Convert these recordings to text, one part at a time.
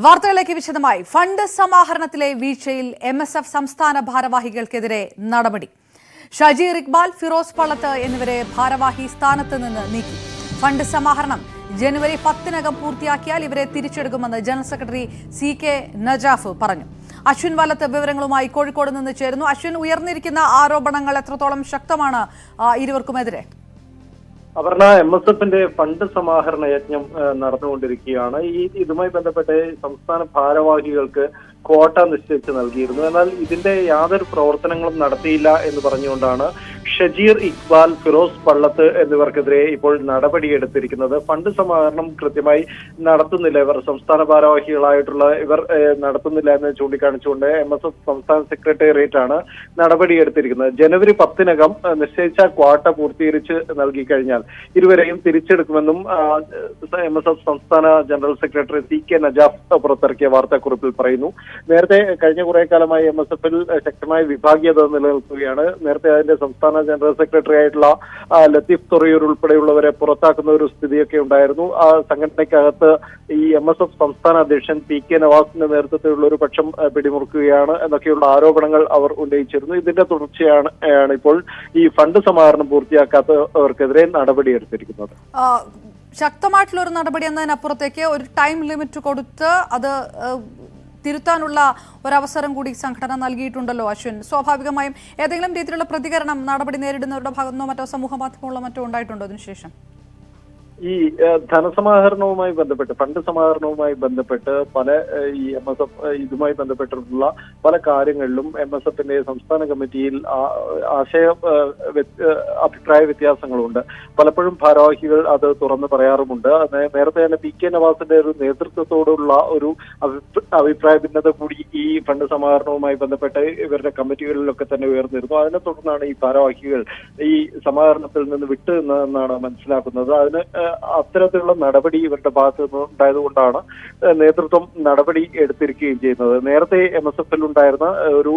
വാർത്തകളിലേക്ക് വിശദമായി. ഫണ്ട് സമാഹരണത്തിലെ വീഴ്ചയിൽ MSF സംസ്ഥാന ഭാരവാഹികൾക്കെതിരെ നടപടി. ഷജീർ ഇക്ബാൽ, ഫിറോസ് പള്ളത്ത് എന്നിവരെ ഭാരവാഹി സ്ഥാനത്ത് നിന്ന് നീക്കി. ഫണ്ട് സമാഹരണം ജനുവരി 10-നകം പൂർത്തിയാക്കിയാൽ ഇവരെ തിരിച്ചെടുക്കുമെന്ന് ജനറൽ സെക്രട്ടറി CK നജാഫ് പറഞ്ഞു. അശ്വിൻ വലത്ത് വിവരങ്ങളുമായി കോഴിക്കോട് നിന്ന് ചേരുന്നു. അശ്വിൻ, ഉയർന്നിരിക്കുന്ന ആരോപണങ്ങൾ എത്രത്തോളം ശക്തമാണ് ഇരുവർക്കുമെതിരെ? അപർണ, MSFന്റെ ഫണ്ട് സമാഹരണ യജ്ഞം നടന്നുകൊണ്ടിരിക്കുകയാണ്. ഇതുമായി ബന്ധപ്പെട്ട് സംസ്ഥാന ഭാരവാഹികൾക്ക് ക്വാട്ട നിശ്ചയിച്ച് നൽകിയിരുന്നു. എന്നാൽ ഇതിന്റെ യാതൊരു പ്രവർത്തനങ്ങളും നടത്തിയില്ല എന്ന് പറഞ്ഞുകൊണ്ടാണ് ഷജീർ ഇക്ബാൽ, ഫിറോസ് പള്ളത്ത് എന്നിവർക്കെതിരെ ഇപ്പോൾ നടപടിയെടുത്തിരിക്കുന്നത്. ഫണ്ട് സമാഹരണം കൃത്യമായി നടത്തുന്നില്ല, ഇവർ സംസ്ഥാന ഭാരവാഹികളായിട്ടുള്ള ഇവർ നടത്തുന്നില്ല എന്ന് ചൂണ്ടിക്കാണിച്ചുകൊണ്ട് MSF സംസ്ഥാന സെക്രട്ടേറിയറ്റ് ആണ് നടപടിയെടുത്തിരിക്കുന്നത്. ജനുവരി 10-നകം നിശ്ചയിച്ച ക്വാട്ട പൂർത്തീകരിച്ച് നൽകി കഴിഞ്ഞാൽ ഇരുവരെയും തിരിച്ചെടുക്കുമെന്നും MSF സംസ്ഥാന ജനറൽ സെക്രട്ടറി CK നജാഫ് പുറത്തിറക്കിയ വാർത്താക്കുറിപ്പിൽ പറയുന്നു. നേരത്തെ കഴിഞ്ഞ കുറെ കാലമായി MSFൽ ശക്തമായ വിഭാഗീയത നിലനിൽക്കുകയാണ്. നേരത്തെ അതിന്റെ സംസ്ഥാന ജനറൽ സെക്രട്ടറി ആയിട്ടുള്ള ലത്തീഫ് തൊറിയൂർ ഉൾപ്പെടെയുള്ളവരെ പുറത്താക്കുന്ന ഒരു സ്ഥിതിയൊക്കെ ഉണ്ടായിരുന്നു. ആ സംഘടനയ്ക്കകത്ത് ഈ MSF സംസ്ഥാന അധ്യക്ഷൻ PK നവാസിന്റെ നേതൃത്വത്തിലുള്ള ഒരു പക്ഷം പിടിമുറുക്കുകയാണ് എന്നൊക്കെയുള്ള ആരോപണങ്ങൾ അവർ ഉന്നയിച്ചിരുന്നു. ഇതിന്റെ തുടർച്ചയാണ് ഇപ്പോൾ ഈ ഫണ്ട് സമാഹരണം പൂർത്തിയാക്കാത്തവർക്കെതിരെ നടപടിയെടുത്തിരിക്കുന്നത്. ശക്തമായിട്ടുള്ള ഒരു നടപടി എന്നതിനപ്പുറത്തേക്ക് ഒരു ടൈം ലിമിറ്റ് കൊടുത്ത് അത് തിരുത്താനുള്ള ഒരവസരം കൂടി സംഘടന നൽകിയിട്ടുണ്ടല്ലോ അശ്വിൻ. സ്വാഭാവികമായും ഏതെങ്കിലും രീതിയിലുള്ള പ്രതികരണം നടപടി നേരിടുന്നവരുടെ ഭാഗത്തുനിന്നോ മറ്റോ സമൂഹ മാധ്യമങ്ങളോ മറ്റോ ഉണ്ടായിട്ടുണ്ടോ അതിനുശേഷം? ഈ ധനസമാഹരണവുമായി ബന്ധപ്പെട്ട്, ഫണ്ട് സമാഹരണവുമായി ബന്ധപ്പെട്ട് പല ഈ MSF ഇതുമായി ബന്ധപ്പെട്ടിട്ടുള്ള പല കാര്യങ്ങളിലും MSFന്റെ സംസ്ഥാന കമ്മിറ്റിയിൽ അഭിപ്രായ വ്യത്യാസങ്ങളുണ്ട്. പലപ്പോഴും ഭാരവാഹികൾ അത് തുറന്നു പറയാറുമുണ്ട്. നേരത്തെ തന്നെ PK നവാസിന്റെ ഒരു നേതൃത്വത്തോടുള്ള ഒരു അഭിപ്രായ ഭിന്നത കൂടി ഈ ഫണ്ട് സമാഹരണവുമായി ബന്ധപ്പെട്ട് ഇവരുടെ കമ്മിറ്റികളിലൊക്കെ തന്നെ ഉയർന്നിരുന്നു. അതിനെ തുടർന്നാണ് ഈ ഭാരവാഹികൾ ഈ സമാഹരണത്തിൽ നിന്ന് വിട്ടു എന്നാണ് മനസ്സിലാക്കുന്നത്. അതിന് അത്തരത്തിലുള്ള നടപടി ഇവരുടെ ഭാഗത്തു നിന്ന് ഉണ്ടായതുകൊണ്ടാണ് നേതൃത്വം നടപടി എടുത്തിരിക്കുകയും ചെയ്യുന്നത്. നേരത്തെ MSFൽ ഉണ്ടായിരുന്ന ഒരു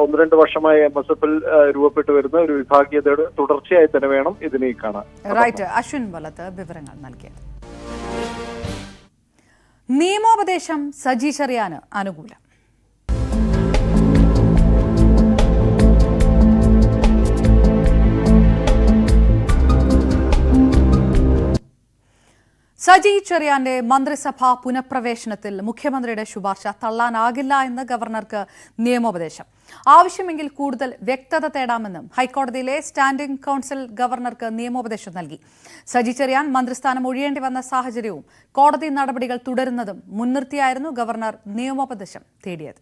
1-2 വർഷമായി MSFൽ രൂപപ്പെട്ടു വരുന്ന ഒരു വിഭാഗീയതയുടെ തുടർച്ചയായി തന്നെ വേണം ഇതിനെ കാണാൻ. അശ്വിൻ വലത്ത് വിവരങ്ങൾ നൽകിയത്. നിയമോപദേശം സജി ചെറിയാന് അനുകൂലം. സജി ചെറിയാന്റെ മന്ത്രിസഭാ പുനഃപ്രവേശനത്തിൽ മുഖ്യമന്ത്രിയുടെ ശുപാർശ തള്ളാനാകില്ല എന്ന് ഗവർണർക്ക് നിയമോപദേശം. ആവശ്യമെങ്കിൽ കൂടുതൽ വ്യക്തത തേടാമെന്നും ഹൈക്കോടതിയിലെ സ്റ്റാൻഡിംഗ് കൌൺസിൽ ഗവർണർക്ക് നിയമോപദേശം നൽകി. സജി ചെറിയാൻ മന്ത്രിസ്ഥാനം ഒഴിയേണ്ടി വന്ന സാഹചര്യവും കോടതി നടപടികൾ തുടരുന്നതും മുൻനിർത്തിയായിരുന്നു ഗവർണർ നിയമോപദേശം തേടിയത്.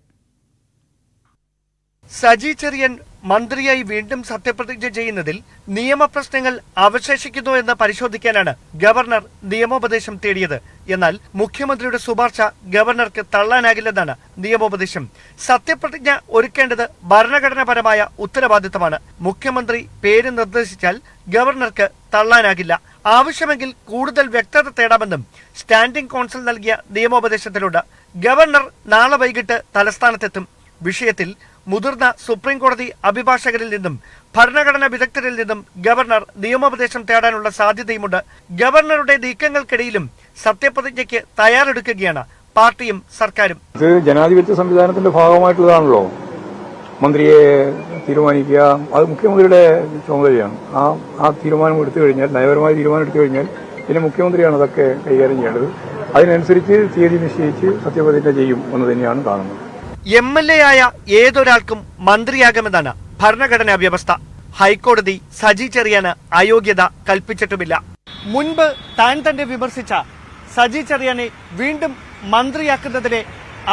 സജി ചെറിയാൻ മന്ത്രിയായി വീണ്ടും സത്യപ്രതിജ്ഞ ചെയ്യുന്നതിൽ നിയമപ്രശ്നങ്ങൾ അവശേഷിക്കുന്നു എന്ന് പരിശോധിക്കാനാണ് ഗവർണർ നിയമോപദേശം തേടിയത്. എന്നാൽ മുഖ്യമന്ത്രിയുടെ ശുപാർശ ഗവർണർക്ക് തള്ളാനാകില്ലെന്നാണ് നിയമോപദേശം. സത്യപ്രതിജ്ഞ ഒരുക്കേണ്ടത് ഭരണഘടനാപരമായ ഉത്തരവാദിത്തമാണ്. മുഖ്യമന്ത്രി പേര് നിർദ്ദേശിച്ചാൽ ഗവർണർക്ക് തള്ളാനാകില്ല. ആവശ്യമെങ്കിൽ കൂടുതൽ വ്യക്തത തേടാമെന്നും സ്റ്റാൻഡിംഗ് കൌൺസിൽ നൽകിയ നിയമോപദേശത്തിലുണ്ട്. ഗവർണർ നാളെ വൈകിട്ട് തലസ്ഥാനത്തെത്തും. വിഷയത്തിൽ മുതിർന്ന സുപ്രീം കോടതി അഭിഭാഷകരിൽ നിന്നും ഭരണഘടനാ വിദഗ്ധരിൽ നിന്നും ഗവർണർ നിയമോപദേശം തേടാനുള്ള സാധ്യതയുമുണ്ട്. ഗവർണറുടെ നീക്കങ്ങൾക്കിടയിലും സത്യപ്രതിജ്ഞയ്ക്ക് തയ്യാറെടുക്കുകയാണ് പാർട്ടിയും സർക്കാരും. ഇത് ജനാധിപത്യ സംവിധാനത്തിന്റെ ഭാഗമായിട്ടുള്ളതാണല്ലോ. മന്ത്രിയെ തീരുമാനിക്കുക, അത് മുഖ്യമന്ത്രിയുടെ ചുമതലയാണ്. ആ തീരുമാനം എടുത്തു കഴിഞ്ഞാൽ, നയപരമായ തീരുമാനം എടുത്തു കഴിഞ്ഞാൽ പിന്നെ മുഖ്യമന്ത്രിയാണ് അതൊക്കെ കൈകാര്യം ചെയ്യേണ്ടത്. അതിനനുസരിച്ച് തീയതി നിശ്ചയിച്ച് സത്യപ്രതിജ്ഞ ചെയ്യും എന്ന് തന്നെയാണ് കാണുന്നത്. MLA ആയ ഏതൊരാൾക്കും മന്ത്രിയാകാമെന്നാണ് ഭരണഘടനാ വ്യവസ്ഥ. ഹൈക്കോടതി സജി ചെറിയാന് അയോഗ്യത കൽപ്പിച്ചിട്ടുമില്ല. മുൻപ് താൻ തന്നെ വിമർശിച്ച സജി ചെറിയാനെ വീണ്ടും മന്ത്രിയാക്കുന്നതിലെ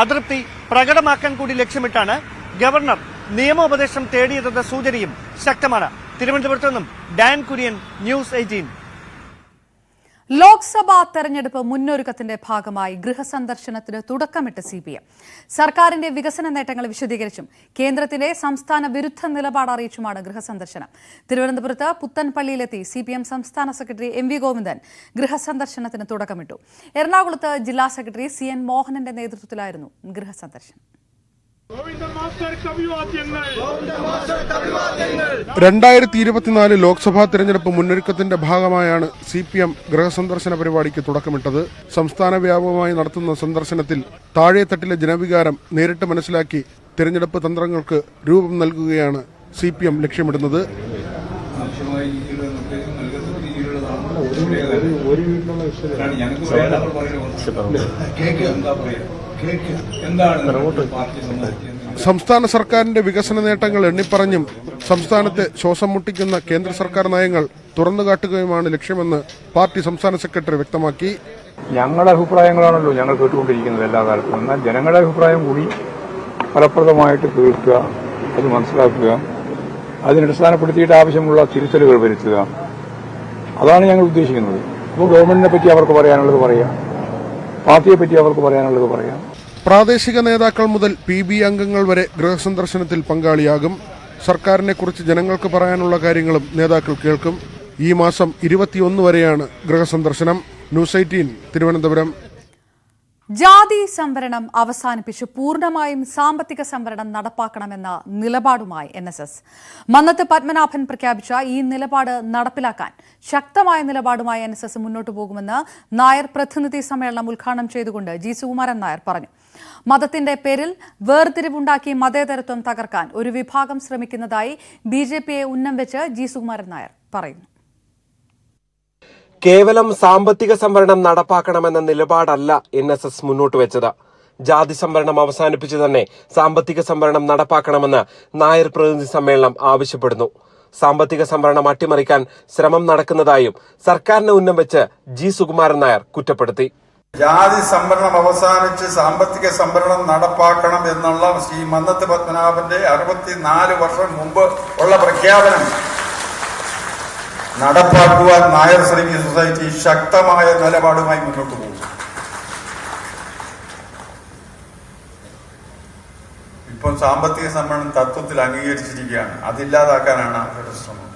അതൃപ്തി പ്രകടമാക്കാൻ കൂടി ലക്ഷ്യമിട്ടാണ് ഗവർണർ നിയമോപദേശം തേടിയതെന്ന സൂചനയും ശക്തമാണ്. തിരുവനന്തപുരത്തു നിന്നും ഡാൻ കുര്യൻ, ന്യൂസ് 18. ലോക്സഭാ തെരഞ്ഞെടുപ്പ് മുന്നൊരുക്കത്തിന്റെ ഭാഗമായി ഗൃഹസന്ദർശനത്തിന് തുടക്കമിട്ട് CPM. സർക്കാരിന്റെ വികസന നേട്ടങ്ങൾ വിശദീകരിച്ചും കേന്ദ്രത്തിന്റെ സംസ്ഥാന വിരുദ്ധ നിലപാട് അറിയിച്ചുമാണ് ഗൃഹസന്ദർശനം. തിരുവനന്തപുരത്ത് പുത്തൻപള്ളിയിലെത്തി CPM സംസ്ഥാന സെക്രട്ടറി MV ഗോവിന്ദൻ ഗൃഹസന്ദർശനത്തിന് തുടക്കമിട്ടു. എറണാകുളത്ത് ജില്ലാ സെക്രട്ടറി CN മോഹനന്റെ നേതൃത്വത്തിലായിരുന്നു ഗൃഹസന്ദർശനം. 2024 ലോക്സഭാ തെരഞ്ഞെടുപ്പ് മുന്നൊരുക്കത്തിന്റെ ഭാഗമായാണ് CPM ഗൃഹസന്ദർശന പരിപാടിക്ക് തുടക്കമിട്ടത്. സംസ്ഥാന വ്യാപകമായി നടത്തുന്ന സന്ദർശനത്തിൽ താഴെത്തട്ടിലെ ജനവികാരം നേരിട്ട് മനസ്സിലാക്കി തെരഞ്ഞെടുപ്പ് തന്ത്രങ്ങൾക്ക് രൂപം നൽകുകയാണ് CPM ലക്ഷ്യമിടുന്നത്. സംസ്ഥാന സർക്കാരിന്റെ വികസന നേട്ടങ്ങൾ എണ്ണിപ്പറഞ്ഞും സംസ്ഥാനത്തെ ശ്വാസം മുട്ടിക്കുന്ന കേന്ദ്ര സർക്കാർ നയങ്ങൾ തുറന്നുകാട്ടുകയുമാണ് ലക്ഷ്യമെന്ന് പാർട്ടി സംസ്ഥാന സെക്രട്ടറി വ്യക്തമാക്കി. ഞങ്ങളുടെ അഭിപ്രായങ്ങളാണല്ലോ ഞങ്ങൾ കേട്ടുകൊണ്ടിരിക്കുന്നത് എല്ലാ കാലത്തും. എന്നാൽ ജനങ്ങളുടെ അഭിപ്രായം കൂടി ഫലപ്രദമായിട്ട് കേൾക്കുക, അത് മനസ്സിലാക്കുക, അതിനടിസ്ഥാനപ്പെടുത്തിയിട്ട് ആവശ്യമുള്ള തിരുത്തലുകൾ വരുത്തുക, അതാണ് ഞങ്ങൾ ഉദ്ദേശിക്കുന്നത്. അപ്പോൾ ഗവൺമെന്റിനെ പറ്റി അവർക്ക് പറയാനുള്ളത് പറയാം, പാർട്ടിയെ പറ്റി അവർക്ക് പറയാനുള്ളത് പറയാം. പ്രാദേശിക നേതാക്കൾ മുതൽ PB അംഗങ്ങൾ വരെ ഗൃഹസന്ദർശനത്തിൽ പങ്കാളിയാകും. സർക്കാരിനെ കുറിച്ച് ജനങ്ങൾക്ക് പറയാനുള്ള കാര്യങ്ങളും നേതാക്കൾ കേൾക്കും. ഈ മാസം 21 വരെയാണ് ഗൃഹസന്ദർശനം. ന്യൂസ് 18 തിരുവനന്തപുരം. ജാതി സംവരണം അവസാനിപ്പിച്ച് പൂർണ്ണമായും സാമ്പത്തിക സംവരണം നടപ്പാക്കണമെന്ന നിലപാടുമായി NSS. മന്നത്ത് പത്മനാഭൻ പ്രഖ്യാപിച്ച ഈ നിലപാട് നടപ്പിലാക്കാൻ ശക്തമായ നിലപാടുമായി NSS മുന്നോട്ടു പോകുമെന്ന് നായർ പ്രതിനിധി സമ്മേളനം ഉദ്ഘാടനം ചെയ്തുകൊണ്ട് G. സുകുമാരൻ നായർ പറഞ്ഞു. മതത്തിന്റെ പേരിൽ വേർതിരിവുണ്ടാക്കി മതേതരത്വം തകർക്കാൻ ഒരു വിഭാഗം ശ്രമിക്കുന്നതായി BJPയെ ഉന്നം വെച്ച് G. സുകുമാരൻ നായർ പറയുന്നു. കേവലം സാമ്പത്തിക സംവരണം നടപ്പാക്കണമെന്ന നിലപാടല്ല NSS മുന്നോട്ട് വെച്ചത്. ജാതി സംവരണം അവസാനിപ്പിച്ച് തന്നെ സാമ്പത്തിക സംവരണം നടപ്പാക്കണമെന്ന് നായർ പ്രതിനിധി സമ്മേളനം ആവശ്യപ്പെടുന്നു. സാമ്പത്തിക സംവരണം അട്ടിമറിക്കാൻ ശ്രമം നടക്കുന്നതായും സർക്കാരിനെ ഉന്നം വെച്ച് G. സുകുമാരൻ നായർ കുറ്റപ്പെടുത്തി. ജാതി സംവരണം അവസാനിച്ച് സാമ്പത്തിക സംവരണം നടപ്പാക്കണം എന്നുള്ള ശ്രീ മന്നത്ത് പത്മനാഭന്റെ 64 വർഷം മുമ്പ് ഉള്ള പ്രഖ്യാപനം നടപ്പാക്കുവാൻ നായർ സർവീസ് സൊസൈറ്റി ശക്തമായ നിലപാടുമായി മുന്നോട്ട് പോകും. ഇപ്പോൾ സാമ്പത്തിക സംവരണം തത്വത്തിൽ അംഗീകരിച്ചിരിക്കുകയാണ്. അതില്ലാതാക്കാനാണ് അവരുടെ ശ്രമം.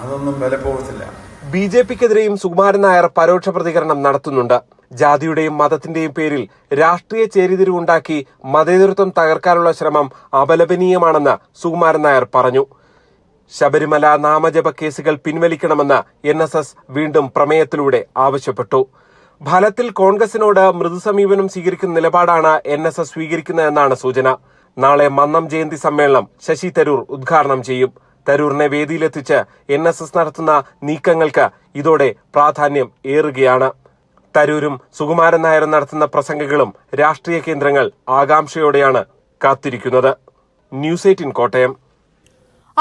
അതൊന്നും വില പോകത്തില്ല. BJPക്കെതിരെയും സുകുമാരൻ നായർ പരോക്ഷ പ്രതികരണം നടത്തുന്നുണ്ട്. ജാതിയുടെയും മതത്തിന്റെയും പേരിൽ രാഷ്ട്രീയ ചേരിതിരിവുണ്ടാക്കി മതേതരത്വം തകർക്കാനുള്ള ശ്രമം അപലപനീയമാണെന്ന് സുകുമാരൻ നായർ പറഞ്ഞു. ശബരിമല നാമജപ കേസുകൾ പിൻവലിക്കണമെന്ന് NSS വീണ്ടും പ്രമേയത്തിലൂടെ ആവശ്യപ്പെട്ടു. ഫലത്തിൽ കോൺഗ്രസിനോട് മൃദുസമീപനം സ്വീകരിക്കുന്ന നിലപാടാണ് NSS സ്വീകരിക്കുന്നതെന്നാണ് സൂചന. നാളെ മന്നം ജയന്തി സമ്മേളനം ശശി തരൂർ ഉദ്ഘാടനം ചെയ്യും. തരൂരിനെ വേദിയിലെത്തിച്ച് NSS നടത്തുന്ന നീക്കങ്ങൾക്ക് ഇതോടെ പ്രാധാന്യം ഏറുകയാണ്. തരൂരും സുകുമാരൻ നായരും നടത്തുന്ന പ്രസംഗങ്ങളും രാഷ്ട്രീയ കേന്ദ്രങ്ങൾ ആകാംക്ഷയോടെയാണ് കാത്തിരിക്കുന്നത്. ന്യൂസ് 18 കോട്ടയം.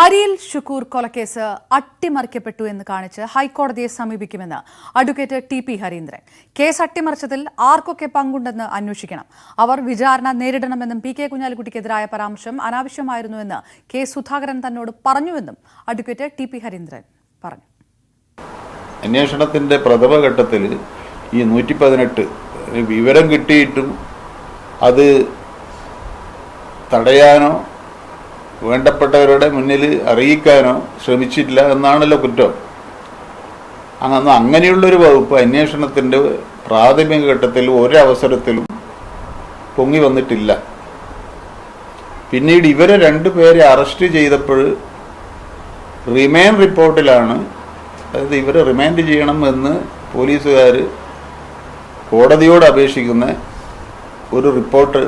അരിയിൽ ഷുക്കൂർ കൊലക്കേസ് അട്ടിമറിക്കപ്പെട്ടു എന്ന് കാണിച്ച് ഹൈക്കോടതിയെ സമീപിക്കുമെന്ന് അഡ്വക്കേറ്റ് TP ഹരീന്ദ്രൻ. കേസ് അട്ടിമറിച്ചതിൽ ആർക്കൊക്കെ പങ്കുണ്ടെന്ന് അന്വേഷിക്കണം, അവർ വിചാരണ നേരിടണമെന്നും PK കുഞ്ഞാലിക്കുട്ടിക്കെതിരായ പരാമർശം അനാവശ്യമായിരുന്നുവെന്ന് K. സുധാകരൻ തന്നോട് പറഞ്ഞുവെന്നും അഡ്വക്കേറ്റ് TP ഹരീന്ദ്രൻ പറഞ്ഞു. അന്വേഷണത്തിന്റെ പ്രഥമഘട്ടത്തിൽ ഈ 118 വിവരം കിട്ടിയിട്ടും അത് തടയാനോ വേണ്ടപ്പെട്ടവരുടെ മുന്നിൽ അറിയിക്കാനോ ശ്രമിച്ചില്ല എന്നാണല്ലോ കുറ്റം. അങ്ങനെയുള്ളൊരു വകുപ്പ് അന്വേഷണത്തിൻ്റെ പ്രാഥമിക ഘട്ടത്തിൽ ഒരവസരത്തിലും പൊങ്ങി വന്നിട്ടില്ല. പിന്നീട് ഇവരെ 2 പേരെ അറസ്റ്റ് ചെയ്തപ്പോൾ റിമാൻഡ് റിപ്പോർട്ടിലാണ്, അതായത് ഇവരെ റിമാൻഡ് ചെയ്യണം എന്ന് പോലീസുകാർ കോടതിയോട് അപേക്ഷിക്കുന്ന ഒരു റിപ്പോർട്ട്,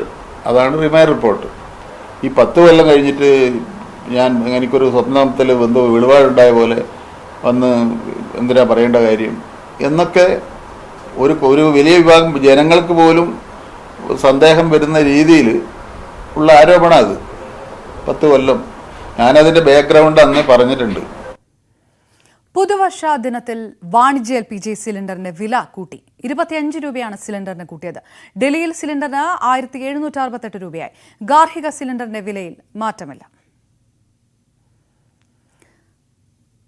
അതാണ് റിമാൻഡ് റിപ്പോർട്ട്. ഈ 10 കൊല്ലം കഴിഞ്ഞിട്ട് എനിക്കൊരു സ്വപ്നത്തിൽ എന്തോ വെളിപാടുണ്ടായ പോലെ വന്ന് എന്തിനാ പറയേണ്ട കാര്യം എന്നൊക്കെ ഒരു വലിയ വിഭാഗം ജനങ്ങൾക്ക് പോലും സന്ദേഹം വരുന്ന രീതിയിൽ ഉള്ള ആരോപണം അത്. 10 കൊല്ലം ഞാനതിൻ്റെ ബാക്ക്ഗ്രൗണ്ട് അന്ന് പറഞ്ഞിട്ടുണ്ട്. പുതുവർഷ ദിനത്തിൽ വാണിജ്യ LPG സിലിണ്ടറിന് വില കൂട്ടി. 25 രൂപയാണ് സിലിണ്ടറിന് കൂട്ടിയത്. ഡൽഹിയിൽ സിലിണ്ടറിന് 1768 രൂപയായി. ഗാർഹിക സിലിണ്ടറിന്റെ വിലയിൽ മാറ്റമില്ല.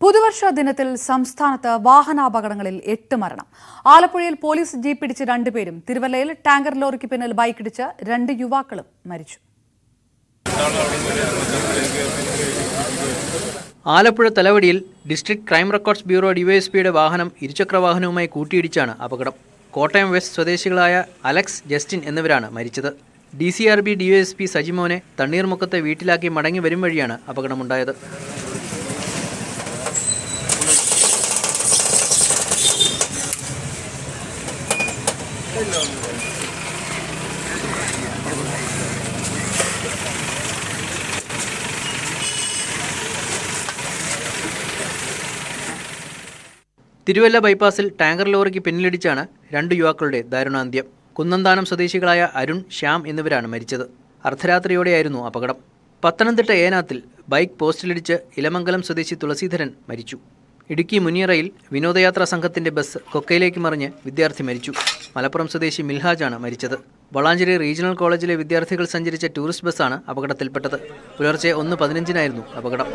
പുതുവർഷ ദിനത്തിൽ സംസ്ഥാനത്ത് വാഹനാപകടങ്ങളിൽ 8 മരണം. ആലപ്പുഴയിൽ പോലീസ് ജീപ്പ് ഇടിച്ച് 2 പേരും, തിരുവല്ലയിൽ ടാങ്കർ ലോറിക്ക് പിന്നിൽ ബൈക്കിടിച്ച് 2 യുവാക്കളും മരിച്ചു. ആലപ്പുഴ തലവടിയിൽ ഡിസ്ട്രിക്ട് ക്രൈം റെക്കോർഡ്സ് ബ്യൂറോ DYSPയുടെ വാഹനം ഇരുചക്രവാഹനവുമായി കൂട്ടിയിടിച്ചാണ് അപകടം. കോട്ടയം വെസ്റ്റ് സ്വദേശികളായ അലക്സ്, ജസ്റ്റിൻ എന്നിവരാണ് മരിച്ചത്. DCRB DOSP സജിമോനെ തണ്ണീർമുക്കത്തെ വീട്ടിലാക്കി മടങ്ങി വരും വഴിയാണ് അപകടമുണ്ടായത്. തിരുവല്ല ബൈപ്പാസിൽ ടാങ്കർ ലോറിക്ക് പിന്നിലിടിച്ചാണ് 2 യുവാക്കളുടെ ദാരുണാന്ത്യം. കുന്നന്താനം സ്വദേശികളായ അരുൺ, ശ്യാം എന്നിവരാണ് മരിച്ചത്. അർദ്ധരാത്രിയോടെയായിരുന്നു അപകടം. പത്തനംതിട്ട ഏനാത്തിൽ ബൈക്ക് പോസ്റ്റിലിടിച്ച് ഇലമംഗലം സ്വദേശി തുളസീധരൻ മരിച്ചു. ഇടുക്കി മുനിയറയിൽ വിനോദയാത്രാ സംഘത്തിന്റെ ബസ് കൊക്കയിലേക്ക് മറിഞ്ഞ് വിദ്യാർത്ഥി മരിച്ചു. മലപ്പുറം സ്വദേശി മിൽഹാജാണ് മരിച്ചത്. വളാഞ്ചേരി റീജിയണൽ കോളേജിലെ വിദ്യാർത്ഥികൾ സഞ്ചരിച്ച ടൂറിസ്റ്റ് ബസ്സാണ് അപകടത്തിൽപ്പെട്ടത്. പുലർച്ചെ 1:15 അപകടം.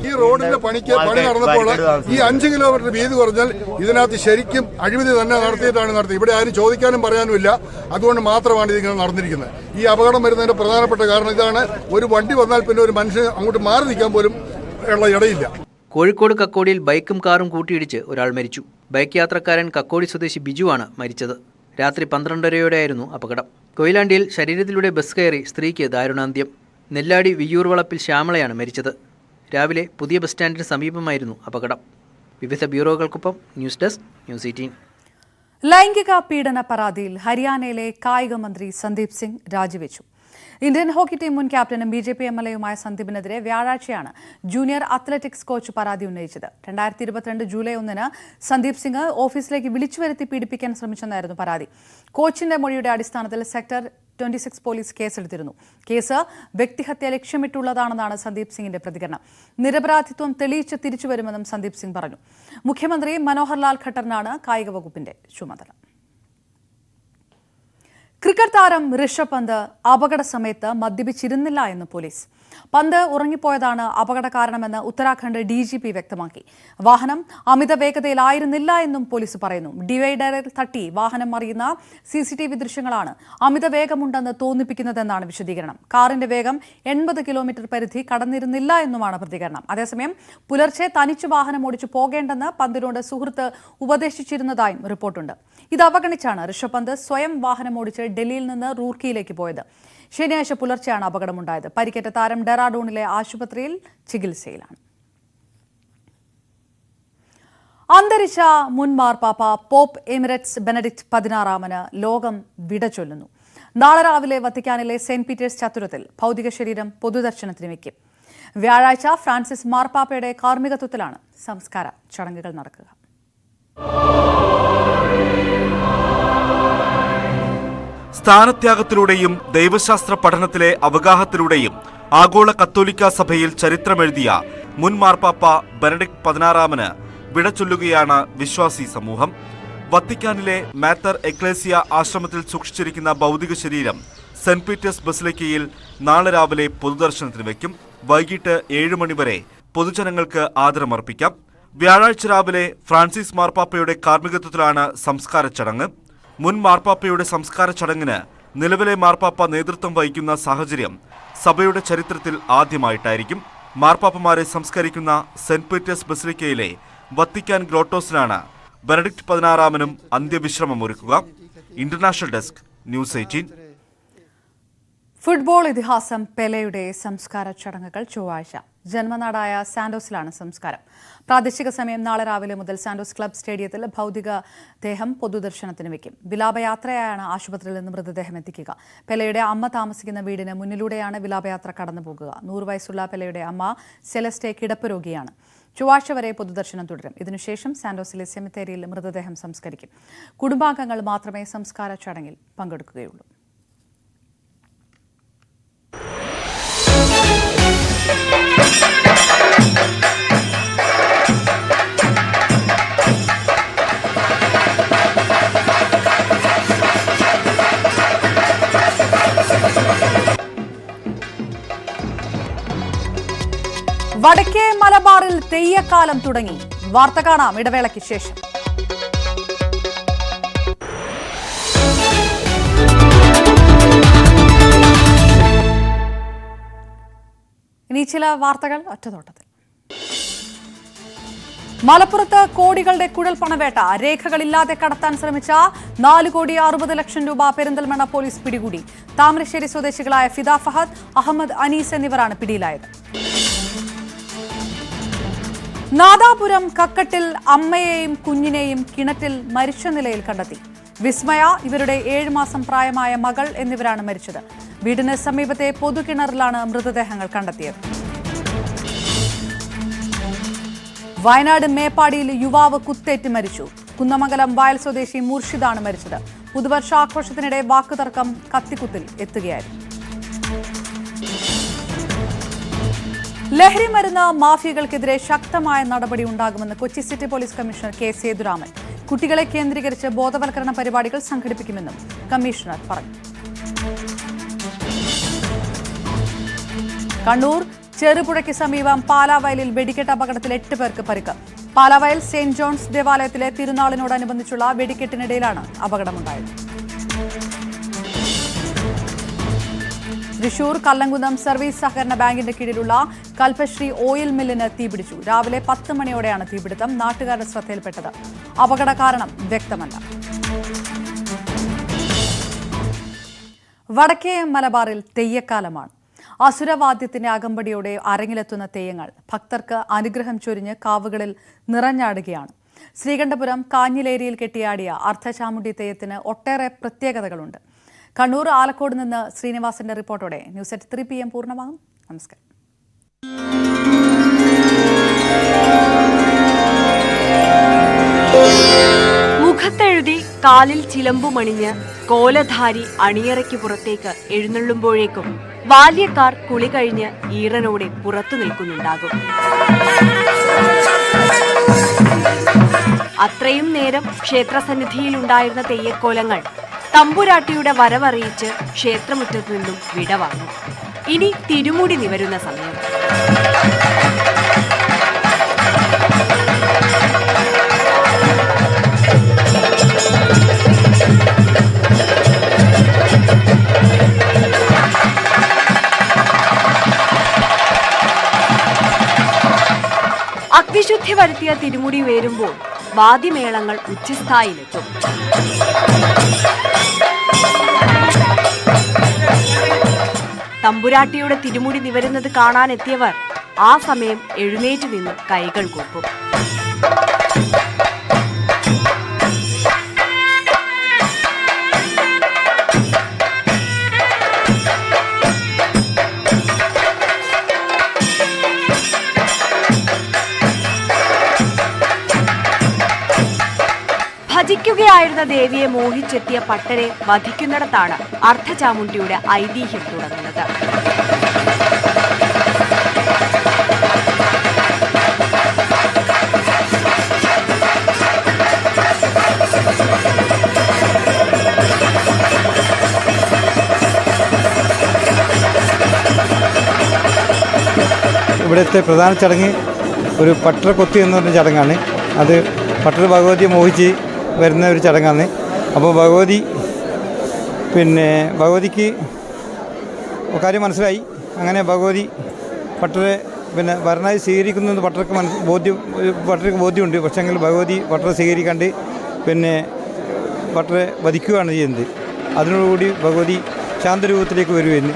ഈ റോഡിന്റെ പണി നടന്നപ്പോൾ ഈ 5 കിലോമീറ്റർ വീതി കുറഞ്ഞാൽ ഇതിനകത്ത് ശരിക്കും അഴിമതി തന്നെ നടത്തിയത്. ഇവിടെ ആരും ചോദിക്കാനും പറയാനുമില്ല. അതുകൊണ്ട് മാത്രമാണ് ഇതിങ്ങനെ നടന്നിരിക്കുന്നത്. ഈ അപകടം വരുന്നതിന്റെ പ്രധാനപ്പെട്ട കാരണം ഇതാണ്. ഒരു വണ്ടി വന്നാൽ പിന്നെ ഒരു മനുഷ്യൻ അങ്ങോട്ട് മാറി നിൽക്കാൻ പോലും ഉള്ള ഇടയില്ല. കോഴിക്കോട് കക്കോടിയിൽ ബൈക്കും കാറും കൂട്ടിയിടിച്ച് ഒരാൾ മരിച്ചു. ബൈക്ക് യാത്രക്കാരൻ കക്കോടി സ്വദേശി ബിജുവാണ് മരിച്ചത്. രാത്രി 12:30 അപകടം. കൊയിലാണ്ടിയിൽ ശരീരത്തിലൂടെ ബസ് കയറി സ്ത്രീക്ക് ദാരുണാന്ത്യം. നെല്ലാടി വിയ്യൂർ വളപ്പിൽ ശ്യാമളയാണ് മരിച്ചത്. രാവിലെ പുതിയ ബസ് സ്റ്റാൻഡിന് സമീപമായിരുന്നു അപകടം. വിവിധ ബ്യൂറോകൾക്കൊപ്പം ന്യൂസ് ഡെസ്ക്, ന്യൂസ് 18. ലൈംഗിക പീഡന പരാതിയിൽ ഹരിയാനയിലെ കായിക മന്ത്രി സന്ദീപ് സിംഗ് രാജിവെച്ചു. ഇന്ത്യൻ ഹോക്കി ടീം മുൻ ക്യാപ്റ്റനും BJP MLA-യുമായ സന്ദീപിനെതിരെ വ്യാഴാഴ്ചയാണ് ജൂനിയർ അത്ലറ്റിക്സ് കോച്ച് പരാതി ഉന്നയിച്ചത്. 2022 ജൂലൈ 1 സന്ദീപ് സിംഗ് ഓഫീസിലേക്ക് വിളിച്ചുവരുത്തി പീഡിപ്പിക്കാൻ ശ്രമിച്ചെന്നായിരുന്നു പരാതി. കോച്ചിന്റെ മൊഴിയുടെ അടിസ്ഥാനത്തിൽ സെക്ടർ 26 പോലീസ് കേസെടുത്തിരുന്നു. കേസ് വ്യക്തിഹത്യ ലക്ഷ്യമിട്ടുള്ളതാണെന്നാണ് സന്ദീപ് സിംഗിന്റെ പ്രതികരണം. നിരപരാധിത്വം തെളിയിച്ച് തിരിച്ചുവരുമെന്നും സന്ദീപ് സിംഗ് പറഞ്ഞു. മുഖ്യമന്ത്രി മനോഹർ ലാൽ ഖട്ടറിനാണ് കായിക വകുപ്പിന്റെ ചുമതല. ക്രിക്കറ്റ് താരം ഋഷഭ് പന്ത് അപകട സമയത്ത് മദ്യപിച്ചിരുന്നില്ല എന്ന് പോലീസ്. പന്ത് ഉറങ്ങിപ്പോയതാണ് അപകട കാരണമെന്ന് ഉത്തരാഖണ്ഡ് DGP വ്യക്തമാക്കി. വാഹനം അമിത വേഗതയിലായിരുന്നില്ല എന്നും പോലീസ് പറയുന്നു. ഡിവൈഡറിൽ തട്ടി വാഹനം മറിയുന്ന CCTV ദൃശ്യങ്ങളാണ് അമിത വേഗമുണ്ടെന്ന് തോന്നിപ്പിക്കുന്നതെന്നാണ് വിശദീകരണം. കാറിന്റെ വേഗം 80 കിലോമീറ്റർ പരിധി കടന്നിരുന്നില്ല എന്നുമാണ് പ്രതികരണം. അതേസമയം പുലർച്ചെ തനിച്ച് വാഹനം ഓടിച്ചു പോകേണ്ടെന്ന് പന്തിനോട് സുഹൃത്ത് ഉപദേശിച്ചിരുന്നതായും റിപ്പോർട്ടുണ്ട്. ഇത് അവഗണിച്ചാണ് ഋഷഭ് പന്ത് സ്വയം വാഹനം ഓടിച്ച് ഡൽഹിയിൽ നിന്ന് റൂർക്കിയിലേക്ക് പോയത്. ശനിയാഴ്ച പുലർച്ചെയാണ് അപകടമുണ്ടായത്. പരിക്കേറ്റ താരം ഡെറാഡൂണിലെ ആശുപത്രിയിൽ ചികിത്സയിലാണ്. അന്തരിച്ച മുൻ മാർപ്പാപ്പ പോപ്പ് എമിററ്റ്സ് ബെനഡിക്ട് 16 ലോകം വിട ചൊല്ലുന്നു. നാളെ രാവിലെ വത്തിക്കാനിലെ സെന്റ് പീറ്റേഴ്സ് ചത്തുരത്തിൽ ഭൗതിക ശരീരം പൊതുദർശനത്തിന് വയ്ക്കും. വ്യാഴാഴ്ച ഫ്രാൻസിസ് മാർപ്പാപ്പയുടെ കാർമ്മികത്വത്തിലാണ് സംസ്കാര ചടങ്ങുകൾ നടക്കുക. സ്ഥാനത്യാഗത്തിലൂടെയും ദൈവശാസ്ത്ര പഠനത്തിലെ അവഗാഹത്തിലൂടെയും ആഗോള കത്തോലിക്ക സഭയിൽ ചരിത്രമെഴുതിയ മുൻ മാർപ്പാപ്പ ബെനഡിക്ട് 16 വിടചൊല്ലുകയാണ് വിശ്വാസി സമൂഹം. വത്തിക്കാനിലെ മാത്തർ എക്ലേസിയ ആശ്രമത്തിൽ സൂക്ഷിച്ചിരിക്കുന്ന ഭൗതിക ശരീരം സെന്റ് പീറ്റേഴ്സ് ബസിലിക്കയിൽ നാളെ രാവിലെ പൊതുദർശനത്തിന് വയ്ക്കും. വൈകിട്ട് 7 മണി വരെ പൊതുജനങ്ങൾക്ക് ആദരമർപ്പിക്കാം. വ്യാഴാഴ്ച രാവിലെ ഫ്രാൻസിസ് മാർപ്പാപ്പയുടെ കാർമ്മികത്വത്തിലാണ് സംസ്കാര ചടങ്ങ്. മുൻ മാർപ്പാപ്പയുടെ സംസ്കാര ചടങ്ങിന് നിലവിലെ മാർപ്പാപ്പ നേതൃത്വം വഹിക്കുന്ന സാഹചര്യം സഭയുടെ ചരിത്രത്തിൽ ആദ്യമായിട്ടായിരിക്കും. മാർപ്പാപ്പമാരെ സംസ്കരിക്കുന്ന സെന്റ് പീറ്റേഴ്സ് ബസിലിക്കയിലെ വത്തിക്കാൻ ഗ്രോട്ടോസിലാണ് ബെനഡിക്ട് 16 അന്ത്യവിശ്രമമൊരുക്കുക. International desk, news 18. ഫുട്ബോൾ ഇതിഹാസം പെലെയുടെ സംസ്കാര ചടങ്ങുകൾ ചൊവ്വാഴ്ച ജന്മനാടായ സാന്റോസിലാണ് സംസ്കാരം. പ്രാദേശിക സമയം നാളെ രാവിലെ മുതൽ സാന്റോസ് ക്ലബ് സ്റ്റേഡിയത്തിൽ ഭൗതികദേഹം പൊതുദർശനത്തിന് വയ്ക്കും. വിലാപയാത്രയായാണ് ആശുപത്രിയിൽ നിന്ന് മൃതദേഹം എത്തിക്കുക. പെലെയുടെ അമ്മ താമസിക്കുന്ന വീടിന് മുന്നിലൂടെയാണ് വിലാപയാത്ര കടന്നുപോകുക. 100 വയസ്സുള്ള പെലെയുടെ അമ്മ സെലസ്റ്റെ കിടപ്പ് രോഗിയാണ്. ചൊവ്വാഴ്ച വരെ പൊതുദർശനം തുടരും. ഇതിനുശേഷം സാന്റോസിലെ സെമിത്തേരിയിൽ മൃതദേഹം സംസ്കരിക്കും. കുടുംബാംഗങ്ങൾ മാത്രമേ സംസ്കാര ചടങ്ങിൽ പങ്കെടുക്കുകയുള്ളൂ. വടക്കേ മലബാറിൽ തെയ്യക്കാലം തുടങ്ങി. വാർത്ത കാണാം ഇടവേളയ്ക്ക് ശേഷം. ഇനി ഇനി ചില വാർത്തകൾ ഒറ്റനോട്ടത്തിൽ. മലപ്പുറത്ത് കോടികളുടെ കുഴൽപ്പണവേട്ട. രേഖകളില്ലാതെ കടത്താൻ ശ്രമിച്ച 4,60,00,000 രൂപ പെരിന്തൽമണ്ണ പോലീസ് പിടികൂടി. താമരശ്ശേരി സ്വദേശികളായ ഫിദ ഫഹദ്, അഹമ്മദ് അനീസ് എന്നിവരാണ് പിടിയിലായത്. നാദാപുരം കക്കട്ടിൽ അമ്മയെയും കുഞ്ഞിനെയും കിണറ്റിൽ മരിച്ച നിലയിൽ കണ്ടെത്തി. വിസ്മയ, ഇവരുടെ 7 മാസം പ്രായമായ മകൾ എന്നിവരാണ് മരിച്ചത്. വീടിന് സമീപത്തെ പൊതുകിണറിലാണ് മൃതദേഹങ്ങൾ കണ്ടെത്തിയത്. വയനാട് മേപ്പാടിയിൽ യുവാവ് കുത്തേറ്റ് മരിച്ചു. കുന്നമംഗലം വയൽ സ്വദേശി മുർഷിദാണ് മരിച്ചത്. പുതുവർഷാഘോഷത്തിനിടെ വാക്കുതർക്കം കത്തിക്കുത്തിൽ എത്തുകയായിരുന്നു. ലഹരി മരുന്ന് മാഫിയകൾക്കെതിരെ ശക്തമായ നടപടി ഉണ്ടാകുമെന്ന് Kochi city police commissioner K Sethuraman. കുട്ടികളെ കേന്ദ്രീകരിച്ച് ബോധവൽക്കരണ പരിപാടികൾ സംഘടിപ്പിക്കുമെന്നും കമ്മീഷണർ പറഞ്ഞു. കണ്ണൂർ ചെറുപുഴയ്ക്ക് സമീപം പാലാവയലിൽ വെടിക്കെട്ട് അപകടത്തിൽ 8 പേർക്ക് പരിക്ക്. പാലാവയൽ സെന്റ് ജോൺസ് ദേവാലയത്തിലെ തിരുനാളിനോടനുബന്ധിച്ചുള്ള വെടിക്കെട്ടിനിടയിലാണ് അപകടമുണ്ടായത്. തൃശൂർ കല്ലങ്കുന്നം സർവീസ് സഹകരണ ബാങ്കിന്റെ കീഴിലുള്ള കൽപശ്രീ ഓയിൽ മില്ലിന് തീപിടിച്ചു. രാവിലെ 10 മണിയോടെയാണ് തീപിടുത്തം നാട്ടുകാരുടെ ശ്രദ്ധയിൽപ്പെട്ടത്. അപകട കാരണം വ്യക്തമല്ല. വടക്കേ മലബാറിൽ തെയ്യക്കാലമാണ്. അസുരവാദ്യത്തിന്റെ അകമ്പടിയോടെ അരങ്ങിലെത്തുന്ന തെയ്യങ്ങൾ ഭക്തർക്ക് അനുഗ്രഹം ചൊരിഞ്ഞ് കാവുകളിൽ നിറഞ്ഞാടുകയാണ്. ശ്രീകണ്ഠപുരം കാഞ്ഞിലേരിയിൽ കെട്ടിയാടിയ അർദ്ധചാമുണ്ഡി തെയ്യത്തിന് ഒട്ടേറെ പ്രത്യേകതകളുണ്ട്. കണ്ണൂർ ആലക്കോട് നിന്ന് ശ്രീനിവാസന്റെ റിപ്പോർട്ടോടെ ന്യൂസ് അറ്റ് 3 PM പൂർണ്ണമാകും. നമസ്കാരം. മുഖത്തെഴുതി കാലിൽ ചിലമ്പുമണിഞ്ഞ് കോലധാരി അണിയറയ്ക്ക് പുറത്തേക്ക് എഴുന്നള്ളുമ്പോഴേക്കും ബാല്യക്കാർ കുളി കഴിഞ്ഞ് ഈറനോടെ പുറത്തു നിൽക്കുന്നുണ്ടാകും. അത്രയും നേരം ക്ഷേത്രസന്നിധിയിലുണ്ടായിരുന്ന തെയ്യക്കോലങ്ങൾ തമ്പുരാട്ടിയുടെ വരവറിയിച്ച് ക്ഷേത്രമുറ്റത്തു നിന്നും വിടവാങ്ങും. ഇനി തിരുമുടി നിവരുന്ന സമയം. അഗ്നിശുദ്ധി വരുത്തിയ തിരുമുടി ഉയരുമ്പോൾ വാദ്യമേളങ്ങൾ ഉച്ചസ്ഥായിലെത്തും. തമ്പുരാട്ടിയുടെ തിരുമുടി നിവരുന്നത് കാണാനെത്തിയവർ ആ സമയം എഴുന്നേറ്റ് നിന്ന് കൈകൾ കൂപ്പും. ഭജിക്കുകയായിരുന്ന ദേവിയെ മോഹിച്ചെത്തിയ പട്ടരെ വധിക്കുന്നിടത്താണ് അർദ്ധചാമുണ്ഡിയുടെ ഐതിഹ്യം തുടങ്ങുന്നത്. ഇവിടുത്തെ പ്രധാന ചടങ്ങ് ഒരു പട്ടര കൊത്തി എന്ന് പറഞ്ഞ ചടങ്ങാണ്. അത് പട്ടര ഭഗവതിയെ മോഹിച്ച് വരുന്ന ഒരു ചടങ്ങാണ്. അപ്പോൾ ഭഗവതിക്ക് കാര്യം മനസ്സിലായി. അങ്ങനെ ഭഗവതി പട്ടരെ വരനായി സ്വീകരിക്കുന്നത് പട്ടർക്ക് ബോധ്യമുണ്ട്. പക്ഷേങ്കിൽ ഭഗവതി പട്ടരെ സ്വീകരിക്കാണ്ട് പട്ടരെ വധിക്കുകയാണ് ചെയ്യുന്നത്. അതിനോടുകൂടി ഭഗവതി ശാന്തരൂപത്തിലേക്ക് വരുമെന്ന്.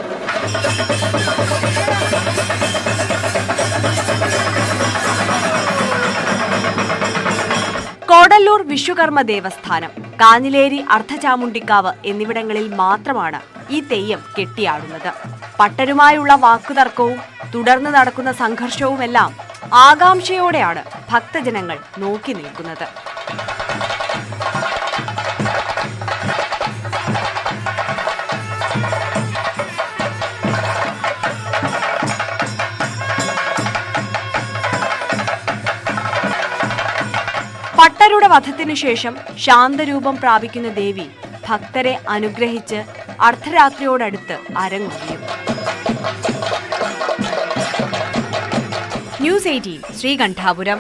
കോടല്ലൂർ വിശ്വകർമ്മ ദേവസ്ഥാനം, കാഞ്ഞിലേരി അർദ്ധചാമുണ്ഡിക്കാവ് എന്നിവിടങ്ങളിൽ മാത്രമാണ് ഈ തെയ്യം കെട്ടിയാടുന്നത്. പട്ടരുമായുള്ള വാക്കുതർക്കവും തുടർന്ന് നടക്കുന്ന സംഘർഷവുമെല്ലാം ആകാംക്ഷയോടെയാണ് ഭക്തജനങ്ങൾ നോക്കി നിൽക്കുന്നത്. പട്ടരുടെ വധത്തിനു ശേഷം ശാന്തരൂപം പ്രാപിക്കുന്ന ദേവി ഭക്തരെ അനുഗ്രഹിച്ച് അർദ്ധരാത്രിയോടടുത്ത് അരങ്ങൊഴിയും. ന്യൂസ് 18 ശ്രീകണ്ഠാപുരം.